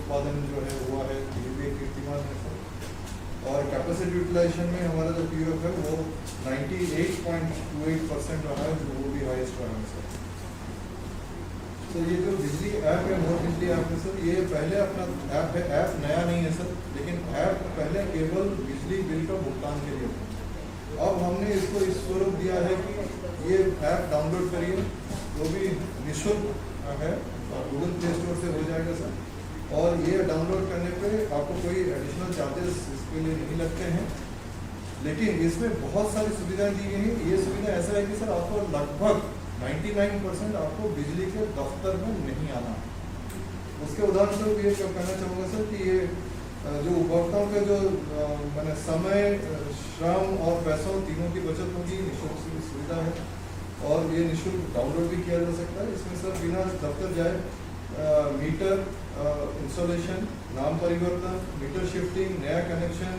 उत्पादन जो है हुआ है, ये भी एक कीर्तिमान है सर। और कैपेसिटी यूटिलाइजेशन में हमारा जो पीयूएफ है वो 98.28% रहा है, जो वो भी हाईएस्ट रहा है सर। तो ये जो बिजली ऐप है, मोर बिजली ऐप है सर, ये पहले अपना ऐप है, ऐप नया नहीं है सर, लेकिन ऐप पहले केवल बिजली बिल का भुगतान के लिए था। अब हमने इसको इस स्वरूप दिया है कि ये ऐप डाउनलोड करिए, वो भी निःशुल्क है, गूगल प्ले स्टोर से हो जाएगा सर। और ये डाउनलोड करने पे आपको कोई एडिशनल चार्जेस इसके लिए नहीं लगते हैं, लेकिन इसमें बहुत सारी सुविधाएं दी गई हैं। ये सुविधा ऐसा है कि सर आपको लगभग 99% आपको बिजली के दफ्तर में नहीं आना। उसके उदाहरण स्वरूप ये कहना चाहूँगा सर कि ये जो उपभोक्ताओं के जो मैंने समय, श्रम और पैसों तीनों की बचत होगी, निःशुल्क सुविधा है और ये निःशुल्क डाउनलोड भी किया जा सकता है। इसमें सर बिना दफ्तर जाए मीटर इंस्टॉलेशन, नाम परिवर्तन, मीटर शिफ्टिंग, नया कनेक्शन,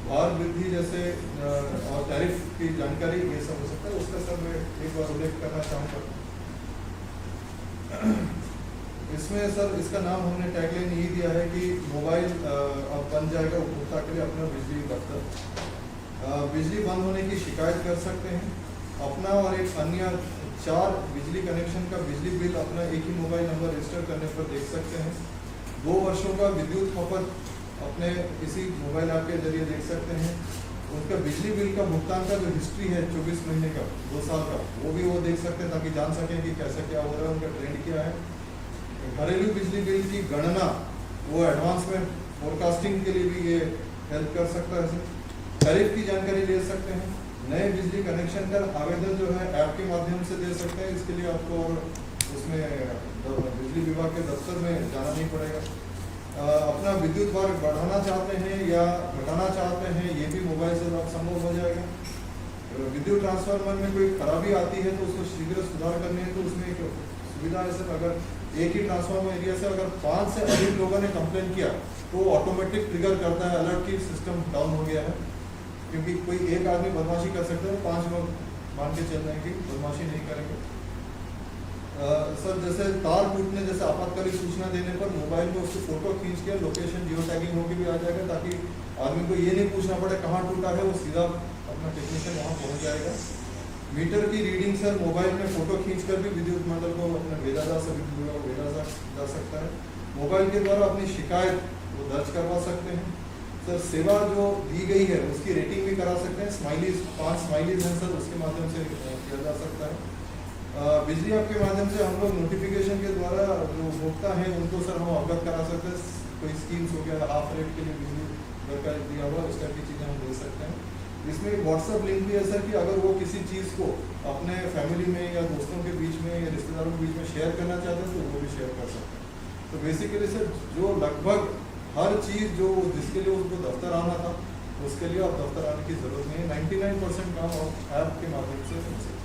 भार वृद्धि जैसे और टैरिफ की जानकारी, ये सब हो सकता है। उसका सर मैं एक बार उल्लेख करना चाहूँगा। इसमें सर इसका नाम हमने टैगलाइन यही दिया है कि मोबाइल अब बन जाएगा उपभोक्ता के लिए अपना बिजली दफ्तर। बिजली बंद होने की शिकायत कर सकते हैं, अपना और एक अन्य 4 बिजली कनेक्शन का बिजली बिल अपना एक ही मोबाइल नंबर रजिस्टर करने पर देख सकते हैं। 2 वर्षों का विद्युत खपत अपने किसी मोबाइल ऐप के जरिए देख सकते हैं। उनका बिजली बिल का भुगतान का जो हिस्ट्री है 24 महीने का, 2 साल का, वो भी वो देख सकते हैं ताकि जान सकें कि कैसा क्या हो रहा है, उनका ट्रेंड क्या है। घरेलू बिजली बिल की गणना वो एडवांस में फोरकास्टिंग के लिए भी ये हेल्प कर सकता है। टैरिफ की जानकारी ले सकते हैं। नए बिजली कनेक्शन का आवेदन जो है ऐप के माध्यम से दे सकते हैं। इसके लिए आपको उसमें बिजली विभाग के दफ्तर में जाना नहीं पड़ेगा। अपना विद्युत भार बढ़ाना चाहते हैं या घटाना चाहते हैं, ये भी मोबाइल से अब संभव हो जाएगा। विद्युत ट्रांसफार्मर में कोई खराबी आती है तो उसको शीघ्र सुधार करने है तो उसमें एक सुविधा है सर। अगर एक ही ट्रांसफार्मर एरिया से अगर 5 से अधिक लोगों ने कंप्लेन किया तो ऑटोमेटिक ट्रिगर करता है अलर्ट की सिस्टम डाउन हो गया है, क्योंकि कोई एक आदमी बदमाशी कर सकता है, 5 लोग मान के चल रहे हैं कि बदमाशी नहीं करेंगे। सर जैसे तार टूटने जैसे आपातकालीन सूचना देने पर मोबाइल में उसकी फोटो खींच के लोकेशन जियो टैगिंग होकर भी आ जाएगा, ताकि आदमी को ये नहीं पूछना पड़े कहाँ टूटा है, वो सीधा अपना टेक्नीशियन वहाँ पहुँच जाएगा। मीटर की रीडिंग सर मोबाइल में फोटो खींचकर भी विद्युत मंडल को अपना भेजा जा सकता है। मोबाइल के द्वारा अपनी शिकायत वो दर्ज करवा सकते हैं। सर सेवा जो दी गई है उसकी रेटिंग भी करा सकते हैं। स्माइलीज 5 स्माइलीज हैं सर, उसके माध्यम से किया जा सकता है। बिजली ऐप के माध्यम से हम लोग नोटिफिकेशन के द्वारा जो उपभोक्ता हैं उनको सर हम अवगत करा सकते हैं। कोई स्कीम्स हो गया, हाफ रेट के लिए बिजली दरकार दिया हुआ, उस टाइप की चीज़ें हम दे सकते हैं। इसमें व्हाट्सएप लिंक भी है सर कि अगर वो किसी चीज़ को अपने फैमिली में या दोस्तों के बीच में या रिश्तेदारों के बीच में शेयर करना चाहते हैं तो वो भी शेयर कर सकते हैं। तो बेसिकली सर जो लगभग हर चीज़ जो जिसके लिए उसको दफ्तर आना था उसके लिए अब दफ्तर आने की ज़रूरत नहीं है। 99% काम और ऐप के माध्यम से हो सकता है।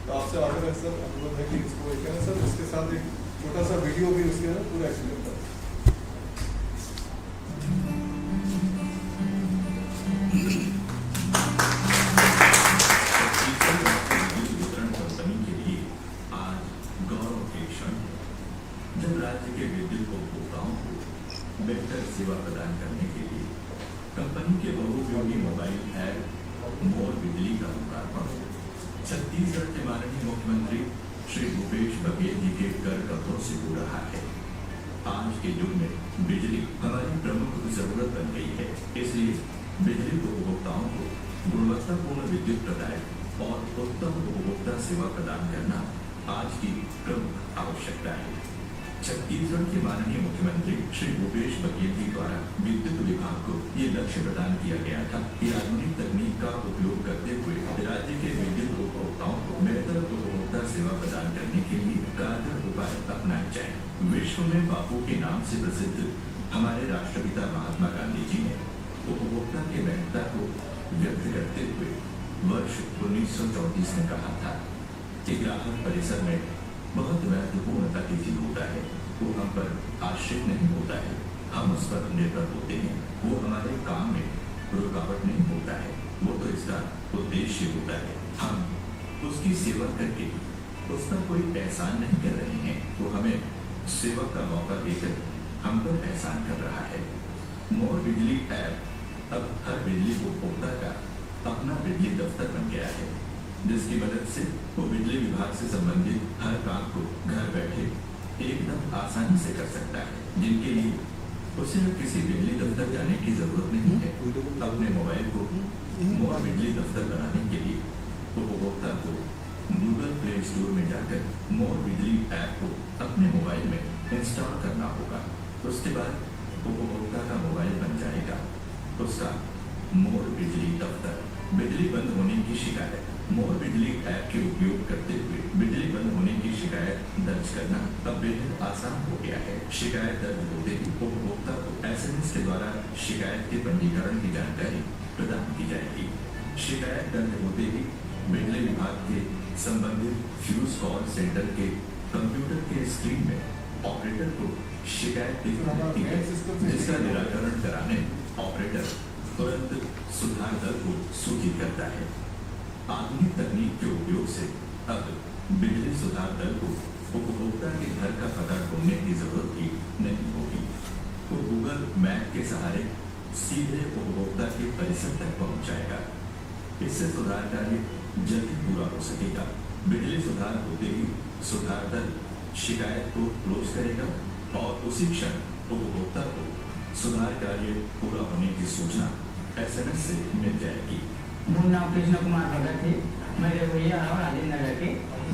तो आपसे आग्रह है सर, अनुरोध है कि इसको एक है सर, इसके साथ एक छोटा सा वीडियो भी उसके पूरा एक्सप्लेन करें। राज्य के विद्युत उपभोक्ताओं को बेहतर सेवा प्रदान करने के लिए कंपनी के बहुउपयोगी मोबाइल ऐप मोर बिजली का लोकार्पण छत्तीसगढ़ के माननीय मुख्यमंत्री श्री भूपेश बघेल जी के कर कदमों से हो रहा है। आज के युग में बिजली हमारी प्रमुख जरूरत बन गई है, इसलिए बिजली उपभोक्ताओं को गुणवत्तापूर्ण विद्युत प्रदाय और उत्तम उपभोक्ता सेवा प्रदान करना आज की प्रमुख आवश्यकता है। छत्तीसगढ़ के माननीय मुख्यमंत्री श्री भूपेश बघेल जी द्वारा विद्युत विभाग को ये लक्ष्य प्रदान किया गया था कि आधुनिक तकनीक का उपयोग करते हुए राज्य के विद्युत उपभोक्ताओं को बेहतर उपभोक्ता सेवा प्रदान करने के लिए कारगर उपाय अपनाए जाए। विश्व में बापू के नाम से प्रसिद्ध हमारे राष्ट्रपिता महात्मा गांधी जी ने उपभोक्ता की महत्ता को व्यक्त करते हुए वर्ष 1934 में कहा था कि ग्राहक परिसर में बहुत महत्वपूर्ण अतिथि होता है। वो हम पर आश्रित नहीं होता है, हम उस पर निर्भर होते हैं। वो हमारे काम में रुकावट नहीं होता है, वो तो इसका उद्देश्य होता है। हम उसकी सेवा करके उस पर कोई एहसान नहीं कर रहे हैं, वो हमें सेवा का मौका देकर हम पर एहसान कर रहा है। मोर बिजली ऐप अब हर बिजली उपभोक्ता का अपना बिजली दफ्तर बन गया है, जिसकी मदद से वो बिजली विभाग से संबंधित हर काम को घर बैठे एकदम आसानी से कर सकता है, जिनके लिए उसे अब किसी बिजली दफ्तर जाने की जरूरत नहीं है। अपने मोबाइल को मोर बिजली दफ्तर बनाने के लिए उपभोक्ता को गूगल प्ले स्टोर में जाकर मोर बिजली ऐप को अपने मोबाइल में इंस्टॉल करना होगा। उसके बाद उपभोक्ता का मोबाइल बन जाएगा उसका मोर बिजली दफ्तर। बिजली बंद होने की शिकायत। मोर बिजली ऐप के उपयोग करते हुए बिजली बंद होने की शिकायत दर्ज करना अब बेहद आसान हो गया है। शिकायत दर्ज होते ही उपभोक्ता को SMS के द्वारा शिकायत के पंजीकरण की जानकारी प्रदान की जाएगी। शिकायत दर्ज होते ही बिजली विभाग के संबंधित फ्यूज कॉल सेंटर के कंप्यूटर के स्क्रीन में ऑपरेटर को शिकायत दिखती है, जिसका निराकरण कराने ऑपरेटर तुरंत सुधार दर को सूचित करता है। आधुनिक तकनीक के उपयोग से अब बिजली सुधार दर को उपभोक्ता के घर का पता ढूंढने की जरूरत भी नहीं होगी। वो गूगल मैप के सहारे सीधे उपभोक्ता के परिसर तक पहुंच जाएगा। इससे सुधार कार्य जल्दी पूरा हो सकेगा। बिजली सुधार होते ही सुधार दल शिकायत को क्लोज करेगा और उसी क्षण उपभोक्ता को सुधार कार्य पूरा होने की सूचना SMS से मिल जाएगी। मेरा नाम कृष्ण कुमार भगत है। मेरे भैया और राजेंद्र नगर के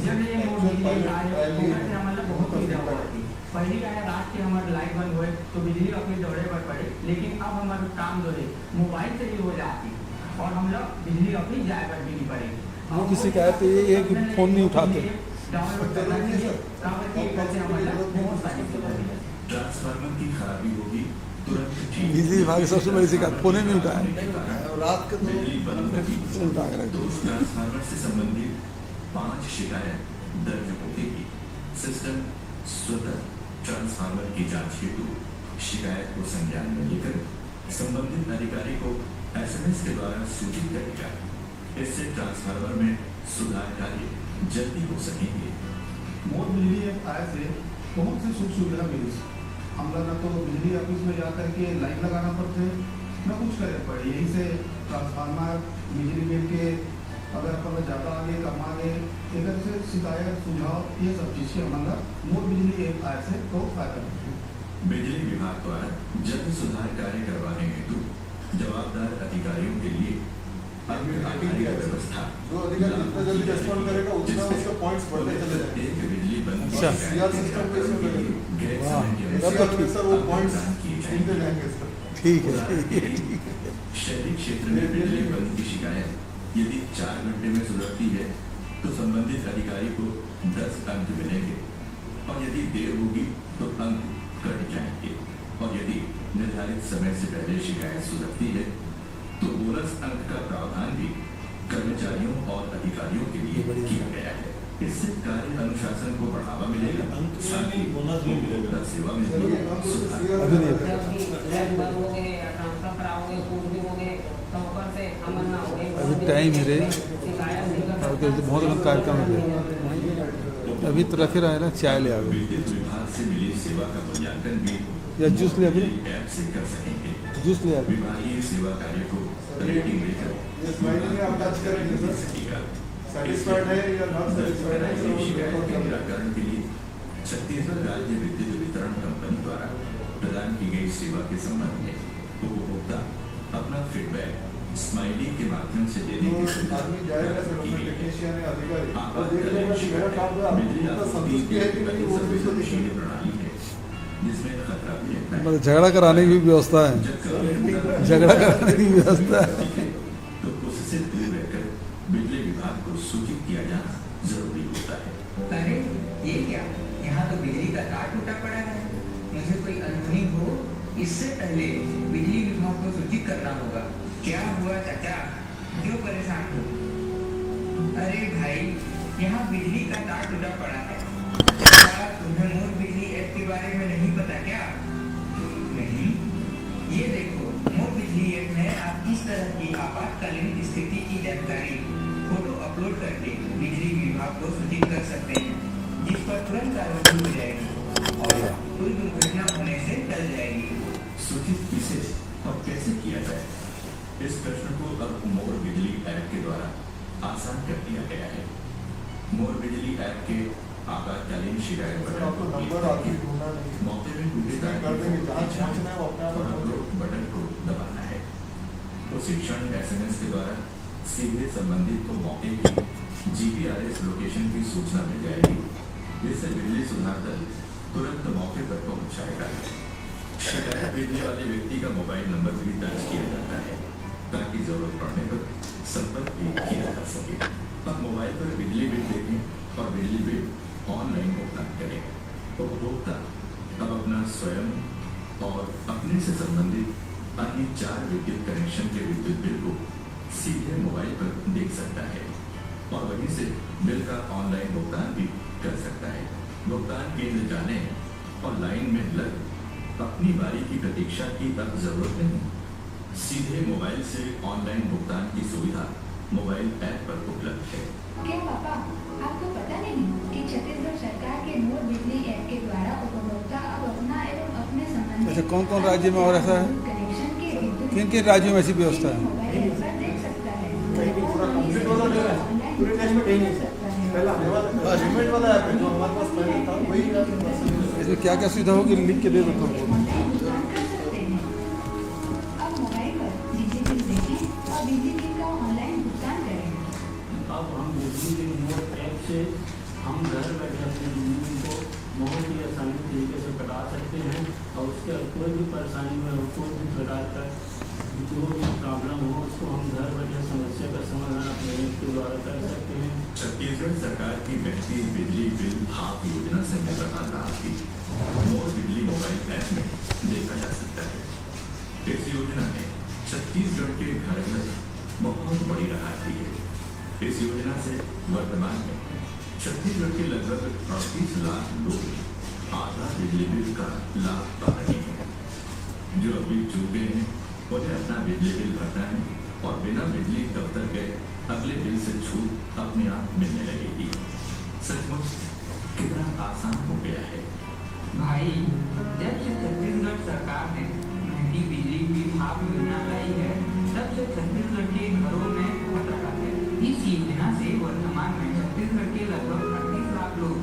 जब ये बिजली कार्य मतलब बहुत सुविधा हुआ थी। पहली का रात के हमारे लाइट बंद हुए तो बिजली अपने दौड़े पर पड़े, लेकिन अब हमारा काम जो है मोबाइल से ही हो जाती और हम लोग बिजली अपनी जाकर भी नहीं पड़ेगी। मुझे शिकायत ये है कि फ़ोन नहीं उठाते। डाउनलोड करना चाहिए, बहुत सारी ट्रांसफार्मर की खराबी होगी तुरंत बिजली विभाग की सबसे बड़ी शिकायत फ़ोन ही नहीं उठाए। रात के बिजली बंद होगी उठा के रख तो उस ट्रांसफार्मर से संबंधित 5 शिकायत दर्ज होती ही सिस्टम स्वतः ट्रांसफार्मर की जांच हेतु शिकायत को संज्ञान में लेकर संबंधित अधिकारी को SMS के द्वारा सूचित करेगा। इससे ट्रांसफार्मर में सुधार कार्य जल्दी हो सकेंगे। मोर बिजली ऐप आए से बहुत सी सुख सुविधा मिली। हम लोग तो बिजली ऑफिस में जाकर के लाइन लगाना पड़ते है, न कुछ करे पड़े। यहीं से ट्रांसफार्मर बिजली बिल के अगर अपन ज़्यादा आगे कम आगे इधर से शिकायत सुझाव ये सब चीज़ के हमारा मोर बिजली ऐप आए से तो फायदा मिलता है। बिजली विभाग द्वारा जल्द सुधार कार्य करवाने हेतु जवाबदार अधिकारियों के लिए व्यवस्था जो अधिकारी जितना जल्दी रेस्पॉन्ड करेगा उतना उसका पॉइंट्स बढ़ते चले जाएंगे। एक बिजली बंद अच्छा। CR सिस्टम पे इसमें लगेगी। गैर वाह। समय तब तो ठीक। सर वो पॉइंट्स मिलते जाएंगे इस पर। ठीक है। शहरी क्षेत्र में बिजली बंद की शिकायत यदि 4 घंटे में सुलझती है तो संबंधित अधिकारी को 10 अंक मिलेंगे और यदि देर होगी तो अंक कट जाएंगे और यदि निर्धारित समय से पहले शिकायत सुलझती है तो बोनस अंक का प्रावधान भी कर्मचारियों और अधिकारियों के लिए किया गया है। इससे कार्य अनुशासन को बढ़ावा मिलेगा, साथ ही उपभोक्ता सेवा में भी सुधार। अभी नहीं अभी टाइम है रे, और बहुत लोग कार्यक्रम है। अभी तो रखे रहे ना, चाय ले आओ विद्युत विभाग से मिली सेवा का मूल्यांकन भी या जूस ले अभी ऐप से कर सकेंगे। जूस ले आओ। विभागीय सेवा कार्य को रेटिंग देकर ये स्लाइड में आप टच करेंगे सर, सकेगा। सेटिस्फाइड है या नॉट सेटिस्फाइड है सर, वो शिकायत के रिपोर्ट निराकरण के लिए छत्तीसगढ़ राज्य विद्युत वितरण कंपनी द्वारा प्रदान की गई सेवा के संबंध में उपभोक्ता अपना फीडबैक स्माइली के माध्यम से देने की तो सुविधा आदमी जाएगा सर, की उसमें गई है। टेक्नीशियन है, अधिकारी और आपातकालीन देखेगा कि मेरा काम हुआ, बिजली उतना आपूर्ति संतुष्टि है कि नहीं वो भी तो सर्विस देखेंगे। प्रणाली है जिसमें खतरा भी रहता है। मतलब झगड़ा कराने की भी व्यवस्था है। जब कभी झगड़ा कराने की व्यवस्था है। तो उससे दूर रहकर बिजली विभाग को सूचित किया जाना जरूरी होता है। अरे ये क्या, यहाँ तो बिजली का तार टूटा पड़ा है। मुझे कोई अनहोनी हो इससे पहले बिजली विभाग को सूचित करना होगा। क्या हुआ चाचा, क्यों परेशान हो? अरे भाई, यहाँ बिजली का तार टूटा पड़ा है। क्या तुम्हें मोर बिजली ऐप के बारे में नहीं पता क्या? नहीं, ये देखो मोर बिजली ऐप में आप इस तरह की आपातकालीन स्थिति की जानकारी फोटो अपलोड करके बिजली विभाग को सूचित कर सकते हैं, जिस पर तुरंत कार्रवाई हो जाएगी और कोई दुर्घटना होने से टल किसे और कैसे किया जाए, इस प्रश्न को अब मोर बिजली ऐप के द्वारा आसान कर दिया गया है। मोर बिजली ऐप के आपातकालीन शिकायत बटन को क्लिक करके मौके में टूटे तार और अपलोड बटन को दबाना है। उसी क्षण SMS के द्वारा सीधे संबंधित को मौके की GPRS लोकेशन की सूचना मिल जाएगी, जिससे बिजली सुधार दल तुरंत मौके पर पहुंच जाएगा। शिकायत भेजने वाले व्यक्ति का मोबाइल नंबर भी दर्ज किया जाता है ताकि जरूरत पड़ने पर संपर्क भी किया जा सके। अब मोबाइल पर बिजली बिल देखें और बिजली बिल ऑनलाइन भुगतान करें। उपभोक्ता अब अपना स्वयं और अपने से संबंधित अन्य 4 विद्युत कनेक्शन के विद्युत बिल को सीधे मोबाइल पर देख सकता है और वहीं से बिल का ऑनलाइन भुगतान भी कर सकता है। भुगतान केंद्र जाने और लाइन में लग अपनी बारी की प्रतीक्षा की अब जरूरत नहीं। सीधे मोबाइल से ऑनलाइन भुगतान की सुविधा मोबाइल ऐप पर उपलब्ध है। क्या पापा, आपको पता नहीं कि छत्तीसगढ़ सरकार के मोर बिजली ऐप के द्वारा उपभोक्ता अब अपना एवं अपने संबंधित अच्छा, कौन कौन राज्य में और ऐसा है? कनेक्शन के विद्युत किन किन राज्यों में ऐसी व्यवस्था है? मोबाइल ऐप पर देख सकता है। इसमें क्या क्या सुविधा होगी, लिख के दे देता हूँ। ऑनलाइन भुगतान कर सकते हैं। अब मोबाइल पर बिजली बिल देखें और बिजली बिल का ऑनलाइन भुगतान करें। अब हम बिजली बिल मोर ऐप से हम घर बैठे अपने बिजली बिल को बहुत ही आसानी तरीके से कटा सकते हैं और उसके कोई भी परेशानी में कोई भी प्रकार का जो भी प्रॉब्लम हो उसको हम घर बैठे समस्या का समाधान अपने ऐप के द्वारा कर सकते हैं। छत्तीसगढ़ सरकार की बहती बिजली बिल हाफ योजना से मिल रहा लाभ भी मोर बिजली मोबाइल ऐप में देखा जा सकता है। इस योजना में छत्तीसगढ़ के घर घर बहुत बड़ी राहत दी है। इस योजना से वर्तमान में छत्तीसगढ़ के लगभग 38 लाख लोग आधा बिजली बिल का लाभ पा रहे हैं। जो अभी चूक गए हैं उन्हें अपना बिजली बिल भरना है और बिना बिजली दफ्तर गए अगले बिल से छूट अपने आप मिलने लगेगी। सचमुच कितना आसान हो गया है। भाई, जब से छत्तीसगढ़ सरकार ने महंगी बिजली बिल हाफ योजना लाई है, तब से छत्तीसगढ़ के घरों में बहुत राहत है। इस योजना से वर्तमान में छत्तीसगढ़ के लगभग 38 लाख लोग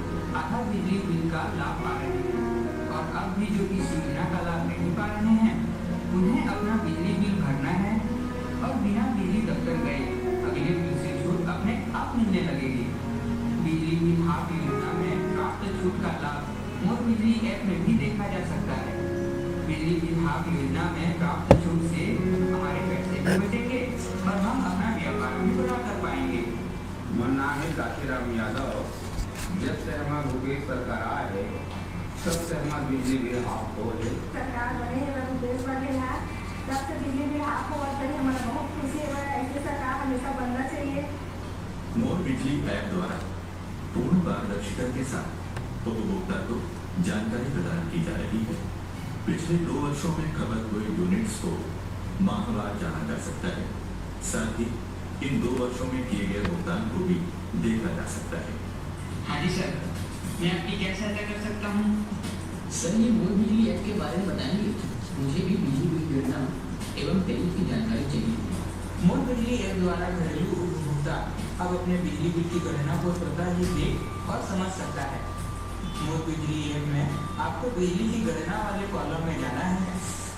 आधा बिजली बिल का लाभ पा रहे हैं और अब भी जो इस योजना का लाभ नहीं पा रहे हैं उन्हें अपना बिजली बिल भरना है और बिना बिजली दफ्तर गए अगले बिल से छूट अपने आप मिलने लगेगी। बिजली बिल हाफ योजना में प्राप्त छूट का लाभ मोर बिजली ऐप में भी देखा जा सकता है। बिजली बिल हाफ योजना में प्राप्त छूट से हमारे पैसे भी बचेंगे और हम अपना व्यापार भी पूरा कर पाएंगे। मेरा नाम है काशीराम यादव। जब से हमारा भूपेश सरकार आए है तब से हमारा बिजली बिल हाफ हो है। सरकार बने हैं भूपेश बघेल है, तब से बिजली बिल हाफ हो और हमारा बहुत खुशी है। ऐसे सरकार हमेशा बनना चाहिए। मोर बिजली ऐप द्वारा पूर्ण पारदर्शिता के साथ उपभोक्ता को जानकारी प्रदान की जा रही है। पिछले 2 वर्षों में खपत हुए यूनिट्स को माहवार जाना जा सकता है। साथ ही इन 2 वर्षों में किए गए भुगतान को भी देखा जा सकता है। हाँ जी सर, मैं आपकी क्या सहायता कर सकता हूँ? सर, ये मोर बिजली ऐप के बारे में बताएंगे? मुझे भी बिजली बिल गिरना एवं टैरिफ की जानकारी चाहिए। मोर बिजली ऐप द्वारा घरेलू उपभोक्ता अब अपने बिजली बिल की गणना को स्वतः ही देख और समझ सकता है। मोर बिजली ऐप में आपको बिजली की गणना वाले कॉलम में जाना है।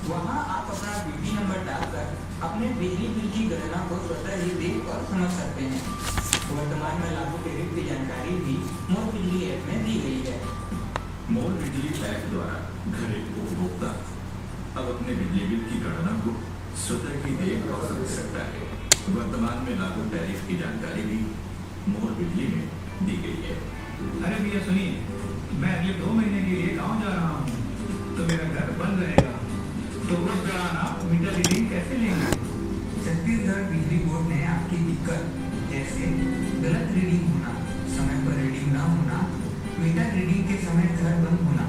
वहाँ आप अपना BP नंबर डालकर अपने बिजली बिल की गणना को स्वतः ही देख और समझ सकते हैं। वर्तमान में लागू टैरिफ की जानकारी भी मोर बिजली ऐप में दी गई है। मोर बिजली ऐप द्वारा घरेलू उपभोक्ता अब अपने बिजली बिल की गणना को स्वतः ही देख और समझ सकता है। वर्तमान में लागू टैरिफ की जानकारी भी मोर बिजली में दी गई है। अरे भैया सुनिए, मैं अगले 2 महीने के लिए गाँव जा रहा हूँ तो मेरा घर बंद रहेगा, तो उस दौरान आप मीटर रीडिंग कैसे लेंगे? छत्तीसगढ़ बिजली बोर्ड ने आपकी दिक्कत जैसे गलत रीडिंग होना, समय पर रीडिंग न होना, मीटर रीडिंग के समय घर बंद होना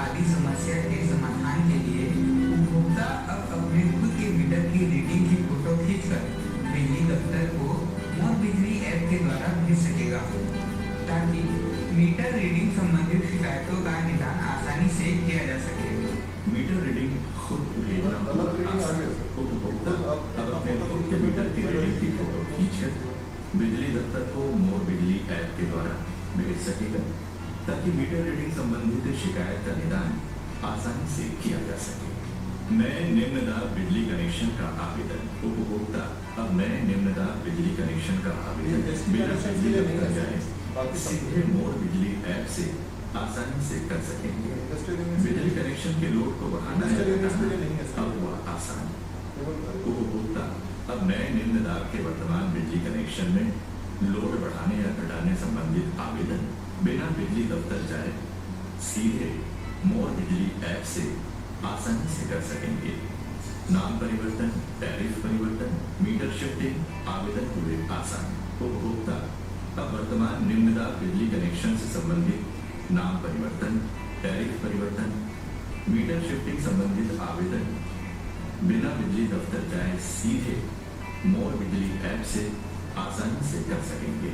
आदि समस्या के समाधान के लिए उपभोक्ता अब अपने खुद के मीटर की रीडिंग की फोटो खींचकर बिजली दफ्तर को मोर बिजली ऐप के द्वारा भेज सकेगा, ताकि मीटर रीडिंग संबंधित शिकायतों का निदान आसानी से किया जा सके। मीटर रीडिंग खुद भेजना बिजली दफ्तर को मोर बिजली ऐप के द्वारा भेज सकेगा ताकि मीटर रीडिंग संबंधित शिकायत का निदान आसानी से किया जा सके। नए निम्न दाब बिजली कनेक्शन का आवेदन उपभोक्ता अब नए निम्न दाब बिजली कनेक्शन का आवेदन बिना बिजली दफ्तर जाए सीधे मोर बिजली ऐप से आसानी से कर सकेंगे। बिजली कनेक्शन के लोड को बढ़ाना है अब हुआ आसान। उपभोक्ता अब नए निम्न दाब के वर्तमान बिजली कनेक्शन में लोड बढ़ाने या घटाने संबंधित आवेदन बिना बिजली दफ्तर जाए सीधे मोर बिजली ऐप से आसानी से कर सकेंगे। नाम परिवर्तन, टैरिफ परिवर्तन, मीटर शिफ्टिंग आवेदन हुए आसान। उपभोक्ता अब वर्तमान निम्न दाब बिजली कनेक्शन से संबंधित नाम परिवर्तन, टैरिफ परिवर्तन, मीटर शिफ्टिंग संबंधित आवेदन बिना बिजली दफ्तर जाए सीधे मोर बिजली ऐप से आसानी से कर सकेंगे।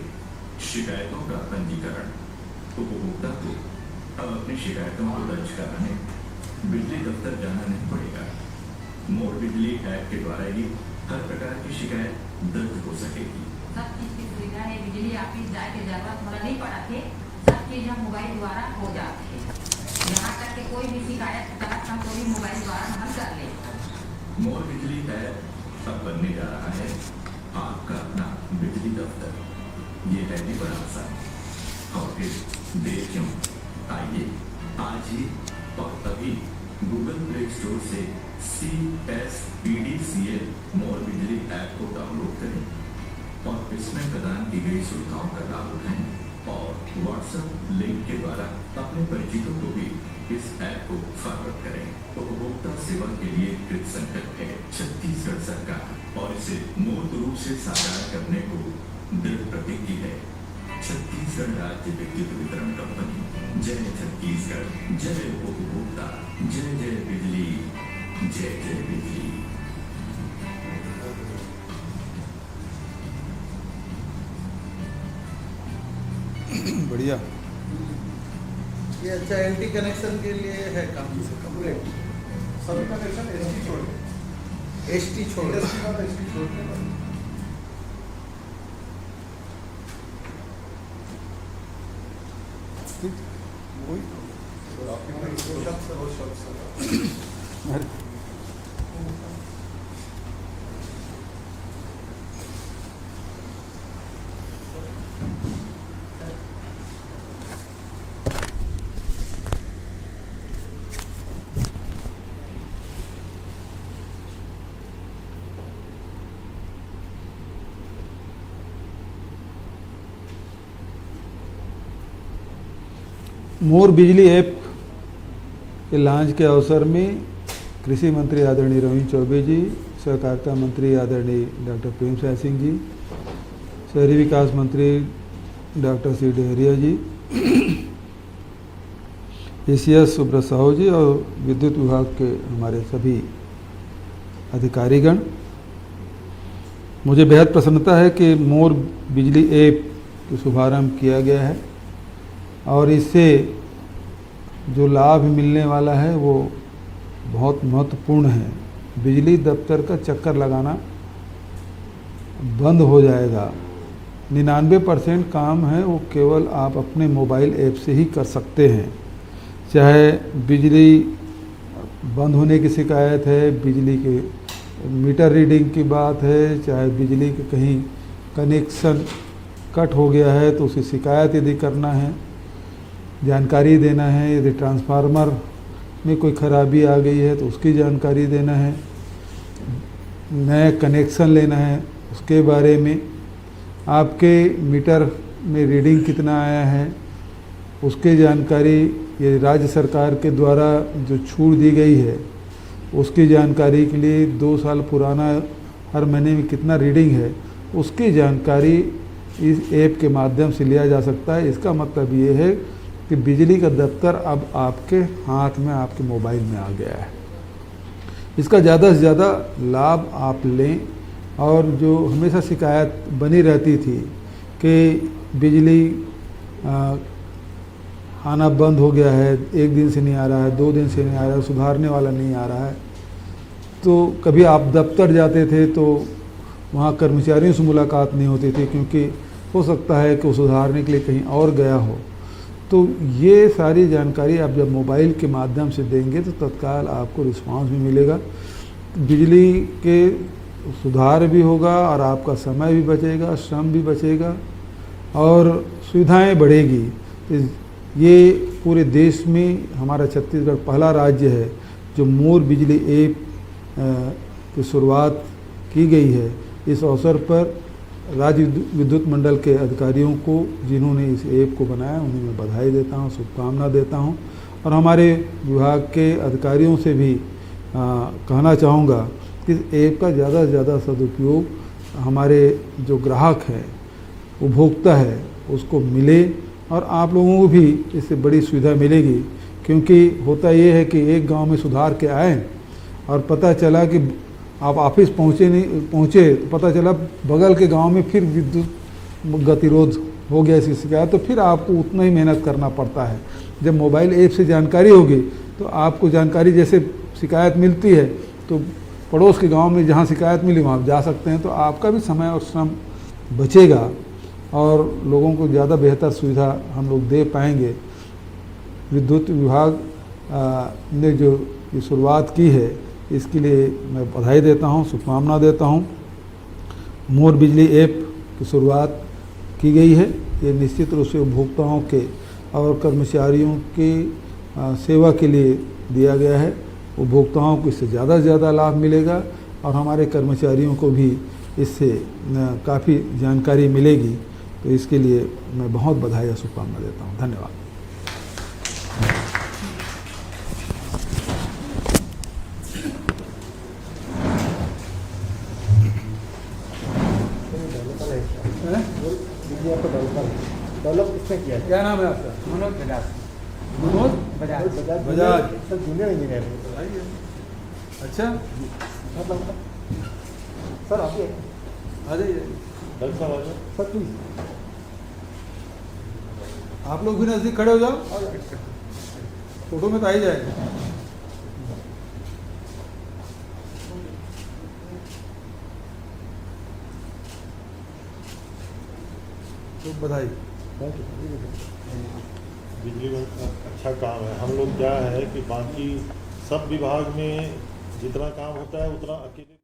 शिकायतों का पंजीकरण उपभोक्ता को अब अपनी शिकायतों को दर्ज कराने बिजली दफ्तर जाना नहीं पड़ेगा। मोर बिजली ऐप के द्वारा ही हर प्रकार की शिकायत दर्ज हो सकेगी। सब चीज की सुविधा है, बिजली ऑफिस जाए की जरूरत हमरा नहीं पड़ा थे, सब चीज हम मोबाइल द्वारा हो जाती है। यहाँ तक के कोई भी शिकायत तक हम कोई मोबाइल द्वारा हल कर ले। मोर बिजली ऐप अब बनने जा रहा है आपका अपना बिजली दफ्तर। ये है भी बड़ा आसान और फिर देर क्यों, आइए आज ही और अभी गूगल प्ले स्टोर से CSPDCL मोर बिजली ऐप को डाउनलोड करें और इसमें प्रदान की गई सुविधाओं का लाभ उठाएं और व्हाट्सएप लिंक के द्वारा अपने परिचितों को भी इस ऐप को फॉरवर्ड करें। उपभोक्ता सेवा के लिए कृत संकल्प है छत्तीसगढ़ सरकार और इसे मूर्त रूप से साकार करने को दृढ़ प्रतिज्ञ है छत्तीसगढ़ राज्य विद्युत वितरण कंपनी। जय छत्तीसगढ़, जय उपभोक्ता, जय जय बिजली, जय जय बिजली। बढ़िया। ये अच्छा एलटी कनेक्शन के लिए है काम से कंप्लीट। सभी कनेक्शन एसटी छोड़ के इंडस्ट्री छोड़ के वही मोर बिजली ऐप के लॉन्च के अवसर में कृषि मंत्री आदरणीय रविंद्र चौबे जी, सहकारिता मंत्री आदरणीय डॉक्टर प्रेम साय सिंह जी, शहरी विकास मंत्री डॉक्टर सी डहरिया जी, ACS सुब्रत साहू जी और विद्युत विभाग के हमारे सभी अधिकारीगण, मुझे बेहद प्रसन्नता है कि मोर बिजली ऐप का शुभारंभ किया गया है और इससे जो लाभ मिलने वाला है वो बहुत महत्वपूर्ण है। बिजली दफ्तर का चक्कर लगाना बंद हो जाएगा। 99% काम है वो केवल आप अपने मोबाइल ऐप से ही कर सकते हैं। चाहे बिजली बंद होने की शिकायत है, बिजली के मीटर रीडिंग की बात है, चाहे बिजली के कहीं कनेक्शन कट हो गया है तो उसकी शिकायत यदि करना है, जानकारी देना है, यदि ट्रांसफार्मर में कोई खराबी आ गई है तो उसकी जानकारी देना है, नया कनेक्शन लेना है उसके बारे में, आपके मीटर में रीडिंग कितना आया है उसकी जानकारी, ये राज्य सरकार के द्वारा जो छूट दी गई है उसकी जानकारी के लिए 2 साल पुराना हर महीने में कितना रीडिंग है उसकी जानकारी इस ऐप के माध्यम से लिया जा सकता है। इसका मतलब ये है कि बिजली का दफ्तर अब आपके हाथ में, आपके मोबाइल में आ गया है। इसका ज़्यादा से ज़्यादा लाभ आप लें। और जो हमेशा शिकायत बनी रहती थी कि बिजली आना बंद हो गया है, 1 दिन से नहीं आ रहा है, 2 दिन से नहीं आ रहा है, सुधारने वाला नहीं आ रहा है, तो कभी आप दफ्तर जाते थे तो वहाँ कर्मचारियों से मुलाकात नहीं होती थी, क्योंकि हो सकता है कि वो सुधारने के लिए कहीं और गया हो। तो ये सारी जानकारी आप जब मोबाइल के माध्यम से देंगे तो तत्काल आपको रिस्पांस भी मिलेगा, बिजली के सुधार भी होगा और आपका समय भी बचेगा, श्रम भी बचेगा और सुविधाएं बढ़ेगी। तो ये पूरे देश में हमारा छत्तीसगढ़ पहला राज्य है जो मोर बिजली ऐप की शुरुआत की गई है। इस अवसर पर राज्य विद्युत मंडल के अधिकारियों को जिन्होंने इस ऐप को बनाया उन्हें मैं बधाई देता हूं, शुभकामना देता हूं और हमारे विभाग के अधिकारियों से भी कहना चाहूँगा कि इस ऐप का ज़्यादा से ज़्यादा सदुपयोग हमारे जो ग्राहक हैं, उपभोक्ता है, उसको मिले और आप लोगों को भी इससे बड़ी सुविधा मिलेगी। क्योंकि होता ये है कि एक गांव में सुधार के आए और पता चला कि आप ऑफिस पहुँचे तो पता चला बगल के गांव में फिर विद्युत गतिरोध हो गया इसकी शिकायत, तो फिर आपको उतना ही मेहनत करना पड़ता है। जब मोबाइल ऐप से जानकारी होगी तो आपको जानकारी, जैसे शिकायत मिलती है तो पड़ोस के गांव में जहां शिकायत मिली वहां जा सकते हैं, तो आपका भी समय और श्रम बचेगा और लोगों को ज़्यादा बेहतर सुविधा हम लोग दे पाएंगे। विद्युत विभाग ने जो ये शुरुआत की है इसके लिए मैं बधाई देता हूं, शुभकामना देता हूं। मोर बिजली ऐप की शुरुआत की गई है, ये निश्चित रूप से उपभोक्ताओं के और कर्मचारियों की सेवा के लिए दिया गया है। उपभोक्ताओं को इससे ज़्यादा से ज़्यादा लाभ मिलेगा और हमारे कर्मचारियों को भी इससे काफ़ी जानकारी मिलेगी। तो इसके लिए मैं बहुत बधाई और शुभकामना देता हूँ। धन्यवाद। डेवलप किसने किया? क्या नाम है आपका? Manoj Bajaj. Manoj Bajaj sir junior engineer. अच्छा, सर आप आ जाइए सर प्लीज। आप लोग भी नज़दीक खड़े हो जाओ, फोटो में तो आ ही जाएगा। तो बधाई। बिजली का अच्छा काम है। हम लोग क्या है कि बाकी सब विभाग में जितना काम होता है उतना अकेले